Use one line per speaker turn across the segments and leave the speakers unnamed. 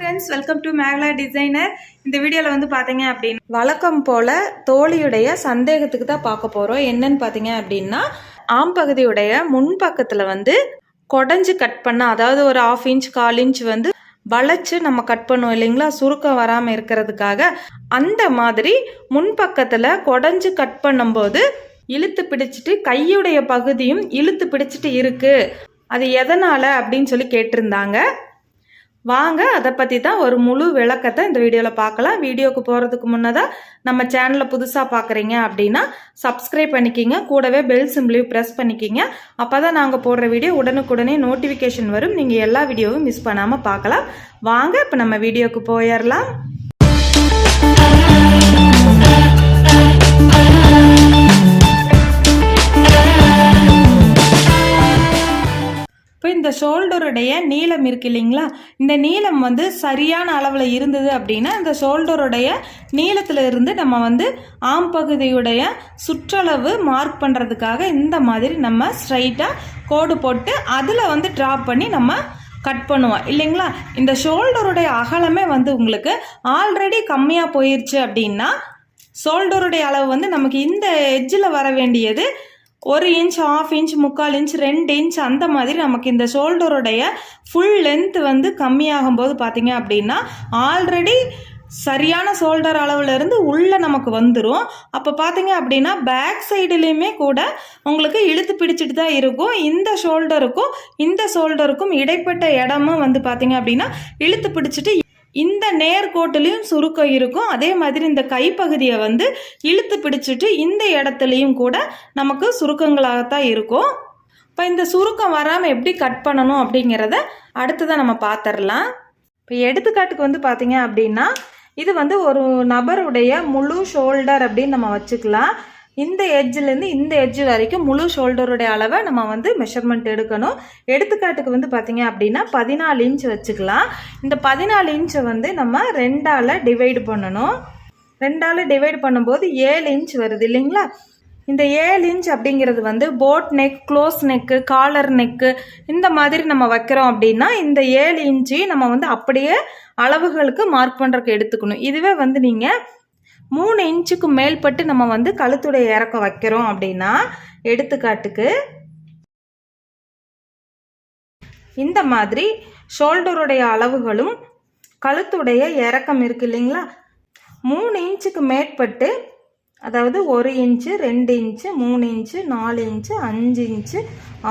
Friends, welcome to Mekala designer. இந்த வீடியோவில் வந்து பார்த்தீங்க அப்படின்னா வழக்கம் போல் தோழியுடைய சந்தேகத்துக்கு தான் பார்க்க போகிறோம். என்னன்னு பார்த்தீங்க அப்படின்னா ஆம்பகுதியுடைய முன்பக்கத்தில் வந்து கொடைஞ்சு கட் பண்ண, அதாவது ஒரு 1/2 இன்ச் 1/4 இன்ச் வந்து வளைச்சு நம்ம கட் பண்ணுவோம் இல்லைங்களா, சுருக்கம் வராமல் இருக்கிறதுக்காக. அந்த மாதிரி முன்பக்கத்தில் கொடைஞ்சு கட் பண்ணும்போது இழுத்து பிடிச்சிட்டு கையுடைய பகுதியும் இழுத்து பிடிச்சிட்டு இருக்கு, அது எதனால் அப்படின்னு சொல்லி கேட்டிருந்தாங்க. வாங்க அதை பற்றி தான் ஒரு முழு விளக்கத்தை இந்த வீடியோவில் பார்க்கலாம். வீடியோக்கு போகிறதுக்கு முன்னதாக நம்ம சேனலில் புதுசாக பார்க்குறீங்க அப்படின்னா சப்ஸ்கிரைப் பண்ணிக்கிங்க, கூடவே பெல் சிம்பிளையும் ப்ரெஸ் பண்ணிக்கிங்க. அப்போ தான் நாங்கள் போடுற வீடியோ உடனுக்குடனே நோட்டிஃபிகேஷன் வரும். நீங்கள் எல்லா வீடியோவும் மிஸ் பண்ணாமல் பார்க்கலாம். வாங்க இப்போ நம்ம வீடியோக்கு போயிடலாம். இப்போ இந்த ஷோல்டருடைய நீளம் இருக்கு இல்லைங்களா, இந்த நீளம் வந்து சரியான அளவில் இருந்தது அப்படின்னா இந்த ஷோல்டருடைய நீளத்தில் இருந்து நம்ம வந்து ஆம்பகுதியுடைய சுற்றளவு மார்க் பண்ணுறதுக்காக இந்த மாதிரி நம்ம ஸ்ட்ரைட்டாக கோடு போட்டு அதில் வந்து ட்ராப் பண்ணி நம்ம கட் பண்ணுவோம் இல்லைங்களா. இந்த ஷோல்டருடைய அகலமே வந்து உங்களுக்கு ஆல்ரெடி கம்மியாக போயிடுச்சு அப்படின்னா ஷோல்டருடைய அளவு வந்து நமக்கு இந்த எட்ஜில் வர வேண்டியது 1 இன்ச் 1/2 இன்ச் 3/4 இன்ச் 2 இன்ச் அந்த மாதிரி நமக்கு இந்த ஷோல்டருடைய ஃபுல் லென்த் வந்து கம்மியாகும் போது பார்த்தீங்க அப்படின்னா ஆல்ரெடி சரியான ஷோல்டர் அளவில் இருந்து உள்ளே நமக்கு வந்துடும். அப்போ பார்த்தீங்க அப்படின்னா பேக் சைடுலேயுமே கூட உங்களுக்கு இழுத்து பிடிச்சிட்டு தான் இருக்கும். இந்த ஷோல்டருக்கும் இடைப்பட்ட இடமும் வந்து பார்த்தீங்க அப்படின்னா இழுத்து பிடிச்சிட்டு இந்த நேர்கோட்டிலையும் சுருக்கம் இருக்கும். அதே மாதிரி இந்த கைப்பகுதியை வந்து இழுத்து பிடிச்சிட்டு இந்த இடத்துலையும் கூட நமக்கு சுருக்கங்களாகத்தான் இருக்கும். இப்போ இந்த சுருக்கம் வராமல் எப்படி கட் பண்ணணும் அப்படிங்கிறத அடுத்ததான் நம்ம பார்த்துடலாம். இப்போ எடுத்துக்காட்டுக்கு வந்து பார்த்தீங்க அப்படின்னா இது வந்து ஒரு நபருடைய முழு ஷோல்டர் அப்படின்னு நம்ம வச்சுக்கலாம். இந்த எட்ஜிலேருந்து இந்த எட்ஜ் வரைக்கும் முழு ஷோல்டருடைய அளவை நம்ம வந்து மெஷர்மெண்ட் எடுக்கணும். எடுத்துக்காட்டுக்கு வந்து பார்த்தீங்க அப்படின்னா 14 இன்ச் வச்சுக்கலாம். இந்த 14 இன்ச்சை வந்து நம்ம 2ஆல் டிவைடு பண்ணணும். 2ஆல் டிவைடு பண்ணும்போது 7 இன்ச் வருது இல்லைங்களா. இந்த 7 இன்ச் அப்படிங்கிறது வந்து boat neck, close neck, collar neck இந்த மாதிரி நம்ம வைக்கிறோம் அப்படின்னா இந்த 7 இன்ச்சையும் நம்ம வந்து அப்படியே அளவுகளுக்கு மார்க் பண்ணுறதுக்கு எடுத்துக்கணும். இதுவே வந்து நீங்கள் 3 இன்ச்சுக்கு மேல்பட்டு நம்ம வந்து கழுத்துடைய இறக்கம் வைக்கிறோம் அப்படின்னா எடுத்துக்காட்டுக்கு இந்த மாதிரி ஷோல்டருடைய அளவுகளும் கழுத்துடைய இறக்கம் இருக்கு இல்லைங்களா, 3 இன்ச்சுக்கு மேற்பட்டு, அதாவது 1 inch 2 inch 3 inch 4 inch 5 inch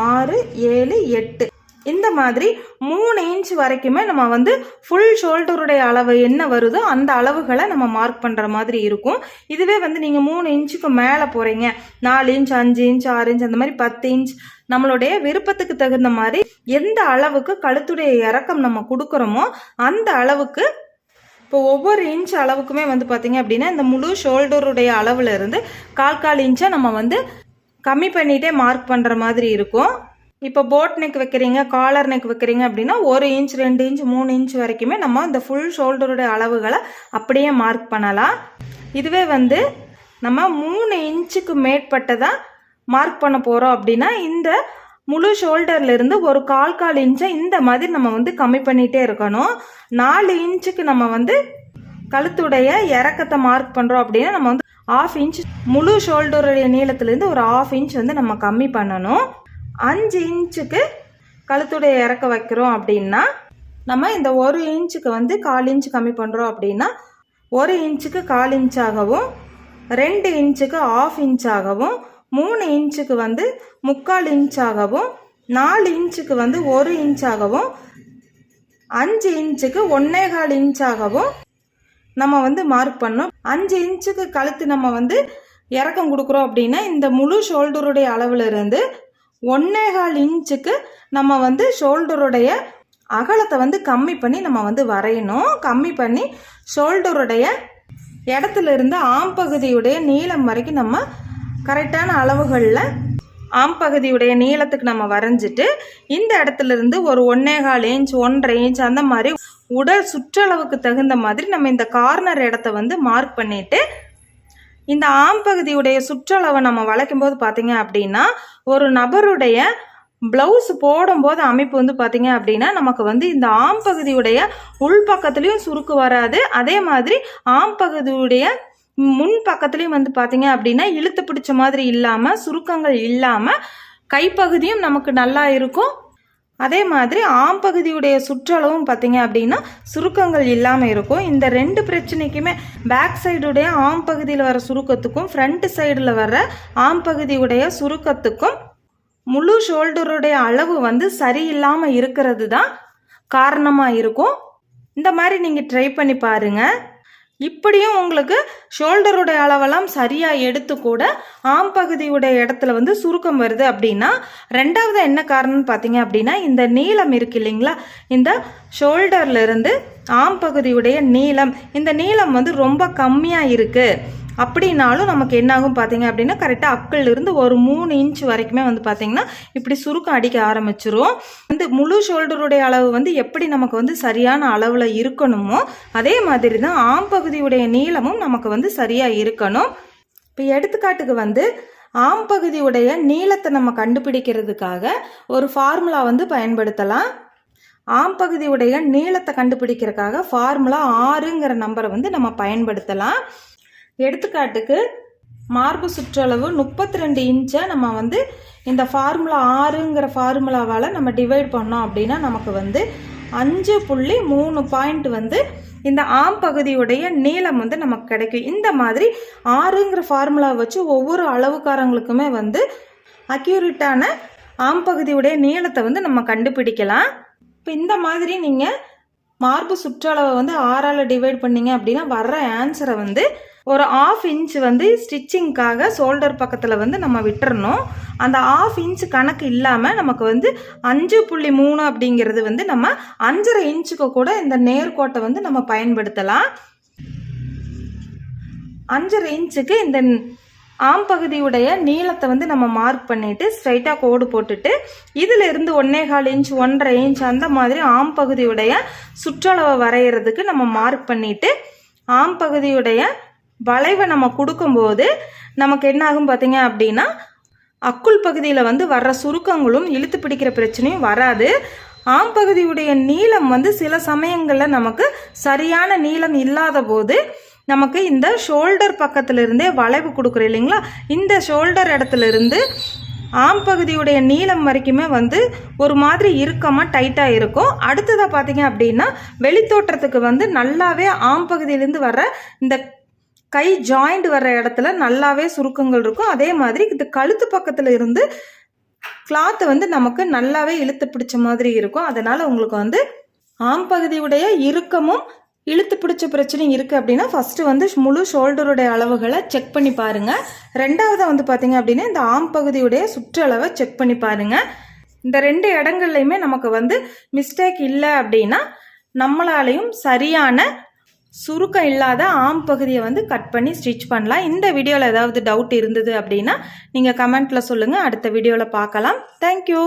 6 7 8 இந்த மாதிரி 3 இன்ச் வரைக்குமே நம்ம வந்து ஃபுல் ஷோல்டருடைய அளவு என்ன வருதோ அந்த அளவுகளை நம்ம மார்க் பண்ணுற மாதிரி இருக்கும். இதுவே வந்து நீங்கள் 3 இன்ச்சுக்கு மேலே போகிறீங்க, 4 இன்ச் 5 இன்ச் 6 இன்ச் அந்த மாதிரி 10 இன்ச் நம்மளுடைய விருப்பத்துக்கு தகுந்த மாதிரி எந்த அளவுக்கு கழுத்துடைய இறக்கம் நம்ம கொடுக்குறோமோ அந்த அளவுக்கு இப்போ ஒவ்வொரு இன்ச் அளவுக்குமே வந்து பார்த்தீங்க அப்படின்னா இந்த முழு ஷோல்டருடைய அளவில் இருந்து 1/4 இன்ச்சை நம்ம வந்து கம்மி பண்ணிகிட்டே மார்க் பண்ணுற மாதிரி இருக்கும். இப்போ போட் நெக் வைக்கிறீங்க, காலர் நெக் வைக்கிறீங்க அப்படின்னா 1 இன்ச் 2 இன்ச் 3 இன்ச் வரைக்குமே நம்ம இந்த ஃபுல் ஷோல்டருடைய அளவுகளை அப்படியே மார்க் பண்ணலாம். இதுவே வந்து நம்ம 3 இன்ச்சுக்கு மேற்பட்டதாக மார்க் பண்ண போகிறோம் அப்படின்னா இந்த முழு ஷோல்டர்லேருந்து ஒரு 1/4 இன்ச்சை இந்த மாதிரி நம்ம வந்து கம்மி பண்ணிகிட்டே இருக்கணும். 4 இன்ச்சுக்கு நம்ம வந்து கழுத்துடைய இறக்கத்தை மார்க் பண்ணுறோம் அப்படின்னா நம்ம வந்து 1/2 இன்ச் முழு ஷோல்டருடைய நீளத்துலேருந்து ஒரு 1/2 இன்ச் வந்து நம்ம கம்மி பண்ணணும். 5 இன்ச்சுக்கு கழுத்துடைய இறக்க வைக்கிறோம் அப்படின்னா நம்ம இந்த 1 இன்ச்சுக்கு வந்து 1/4 இன்ச் கம்மி பண்ணுறோம் அப்படின்னா 1 இன்ச்சுக்கு 1/4 இன்ச்சாகவும் 2 இன்ச்சுக்கு 1/2 இன்ச்சாகவும் 3 இன்ச்சுக்கு வந்து 3/4 இன்ச்சாகவும் 4 இன்ச்சுக்கு வந்து 1 இன்ச்சாகவும் 5 இன்ச்சுக்கு 1/4 இன்ச்சாகவும் நம்ம வந்து மார்க் பண்ணோம். 5 இன்ச்சுக்கு கழுத்து நம்ம வந்து இறக்கம் கொடுக்குறோம் அப்படின்னா இந்த முழு ஷோல்டருடைய அளவில் இருந்து 1/4 இன்ச்சுக்கு நம்ம வந்து ஷோல்டருடைய அகலத்தை வந்து கம்மி பண்ணி நம்ம வந்து வரையணும். கம்மி பண்ணி ஷோல்டருடைய இடத்துல இருந்து ஆம்பகுதியுடைய நீளம் வரைக்கும் நம்ம கரெக்டான அளவுகளில் ஆம்பகுதியுடைய நீளத்துக்கு நம்ம வரைஞ்சிட்டு இந்த இடத்துல இருந்து ஒரு 1/4 இன்ச் 1/2 இன்ச் அந்த மாதிரி உடல் சுற்றளவுக்கு தகுந்த மாதிரி நம்ம இந்த கார்னர் இடத்த வந்து மார்க் பண்ணிட்டு இந்த ஆம்பகுதியுடைய சுற்றளவை நம்ம வளைக்கும் போது பார்த்தீங்க அப்படின்னா ஒரு நபருடைய ப்ளவுஸ் போடும்போது அமைப்பு வந்து பார்த்தீங்க அப்படின்னா நமக்கு வந்து இந்த ஆம் பகுதியுடைய உள்பக்கத்துலேயும் சுருக்கு வராது, அதே மாதிரி ஆம் பகுதியுடைய முன் பக்கத்துலேயும் வந்து பார்த்தீங்க அப்படின்னா இழுத்து பிடிச்ச மாதிரி இல்லாமல் சுருக்கங்கள் இல்லாமல் கைப்பகுதியும் நமக்கு நல்லா இருக்கும். அதே மாதிரி ஆம் பகுதியுடைய சுற்றளவும் பார்த்தீங்க அப்படின்னா சுருக்கங்கள் இல்லாமல் இருக்கும். இந்த 2 பிரச்சனைக்குமே பேக் சைடுடைய ஆம் பகுதியில் வர சுருக்கத்துக்கும் ஃப்ரண்ட் சைடில் வர ஆம் பகுதியுடைய சுருக்கத்துக்கும் முழு ஷோல்டருடைய அளவு வந்து சரியில்லாமல் இருக்கிறது தான் காரணமாக இருக்கும். இந்த மாதிரி நீங்கள் ட்ரை பண்ணி பாருங்கள். இப்படியும் உங்களுக்கு ஷோல்டருடைய அளவெல்லாம் சரியாக எடுத்து கூட ஆம் பகுதியுடைய இடத்துல வந்து சுருக்கம் வருது அப்படின்னா, ரெண்டாவது என்ன காரணம்னு பார்த்தீங்க அப்படின்னா, இந்த நீளம் இருக்கு இல்லைங்களா, இந்த ஷோல்டர்லேருந்து ஆம் பகுதியுடைய நீளம், இந்த நீளம் வந்து ரொம்ப கம்மியாக இருக்குது அப்படின்னாலும் நமக்கு என்னாகும் பார்த்தீங்க அப்படின்னா, கரெக்டாக அக்கிலிருந்து ஒரு 3 இன்ச் வரைக்குமே வந்து பார்த்தீங்கன்னா இப்படி சுருக்கம் அடிக்க ஆரம்பிச்சிரும். வந்து முழு ஷோல்டருடைய அளவு வந்து எப்படி நமக்கு வந்து சரியான அளவில் இருக்கணுமோ அதே மாதிரி தான் ஆம் பகுதியுடைய நீளமும் நமக்கு வந்து சரியாக இருக்கணும். இப்போ எடுத்துக்காட்டுக்கு வந்து ஆம் பகுதியுடைய நீளத்தை நம்ம கண்டுபிடிக்கிறதுக்காக ஒரு ஃபார்முலா வந்து பயன்படுத்தலாம். ஆம் பகுதியுடைய நீளத்தை கண்டுபிடிக்கிறதுக்காக ஃபார்முலா 6ங்கிற நம்பரை வந்து நம்ம பயன்படுத்தலாம். எடுத்துக்காட்டுக்கு மார்பு சுற்றளவு 32 இன்ச்சை நம்ம வந்து இந்த ஃபார்முலா 6ங்கிற ஃபார்முலாவால் நம்ம டிவைட் பண்ணோம் அப்படின்னா நமக்கு வந்து 5.3 பாயிண்ட் வந்து இந்த ஆம் பகுதியுடைய நீளம் வந்து நமக்கு கிடைக்கும். இந்த மாதிரி 6ங்கிற ஃபார்முலா வச்சு ஒவ்வொரு அளவுக்காரங்களுக்குமே வந்து அக்யூரேட்டான ஆம் பகுதியுடைய நீளத்தை வந்து நம்ம கண்டுபிடிக்கலாம். இப்போ இந்த மாதிரி நீங்கள் மார்பு சுற்றளவை வந்து 6ஆல் டிவைட் பண்ணிங்க அப்படின்னா வர்ற ஆன்சரை வந்து ஒரு 1/2 இன்ச் வந்து ஸ்டிச்சிங்காக ஷோல்டர் பக்கத்தில் வந்து நம்ம விட்டுறணும். அந்த 1/2 இன்ச் கணக்கு இல்லாமல் நமக்கு வந்து 5.3 அப்படிங்கிறது வந்து நம்ம 5.5 இன்ச்சுக்கு கூட இந்த நேர்கோட்டை வந்து நம்ம பயன்படுத்தலாம். 5.5 இன்ச்சுக்கு இந்த ஆம் பகுதியுடைய நீளத்தை வந்து நம்ம மார்க் பண்ணிவிட்டு ஸ்ட்ரைட்டாக கோடு போட்டுட்டு இதிலிருந்து 1.25 இன்ச் 1.5 இன்ச் அந்த மாதிரி ஆம் பகுதியுடைய சுற்றளவை வரைகிறதுக்கு நம்ம மார்க் பண்ணிவிட்டு ஆம் பகுதியுடைய வளைவை நம்ம கொடுக்கும்போது நமக்கு என்ன ஆகும் பார்த்தீங்க அப்படின்னா அக்குள் பகுதியில் வந்து வர்ற சுருக்கங்களும் இழுத்து பிடிக்கிற பிரச்சனையும் வராது. ஆம் பகுதியுடைய நீளம் வந்து சில சமயங்களில் நமக்கு சரியான நீளம் இல்லாத போது நமக்கு இந்த ஷோல்டர் பக்கத்திலிருந்தே வளைவு கொடுக்குறோம் இல்லைங்களா, இந்த ஷோல்டர் இடத்துல இருந்து ஆம் பகுதியுடைய நீளம் வரைக்குமே வந்து ஒரு மாதிரி இறுக்கமாக டைட்டாக இருக்கும். அடுத்ததாக பார்த்தீங்க அப்படின்னா வெளித்தோற்றத்துக்கு வந்து நல்லாவே ஆம் பகுதியிலேருந்து வர்ற இந்த கை ஜாயிண்ட் வர்ற இடத்துல நல்லாவே சுருக்கங்கள் இருக்கும். அதே மாதிரி இது கழுத்து பக்கத்தில் இருந்து கிளாத்தை வந்து நமக்கு நல்லாவே இழுத்து பிடிச்ச மாதிரி இருக்கும். அதனால் உங்களுக்கு வந்து ஆம் பகுதியுடைய இறுக்கமும் இழுத்து பிடிச்ச பிரச்சனையும் இருக்குது அப்படின்னா ஃபஸ்ட்டு வந்து முழு ஷோல்டருடைய அளவுகளை செக் பண்ணி பாருங்கள். ரெண்டாவதாக வந்து பார்த்தீங்க அப்படின்னா இந்த ஆம் பகுதியுடைய சுற்றளவை செக் பண்ணி பாருங்கள். இந்த 2 இடங்கள்லையுமே நமக்கு வந்து மிஸ்டேக் இல்லை அப்படின்னா நம்மளாலையும் சரியான சுருக்கம் இல்லாத ஆம் பகுதியை வந்து கட் பண்ணி ஸ்டிச் பண்ணலாம். இந்த வீடியோவில் ஏதாவது டவுட் இருந்தது அப்படின்னா நீங்கள் கமெண்ட்டில் சொல்லுங்கள். அடுத்த வீடியோவில் பார்க்கலாம். தேங்க்யூ.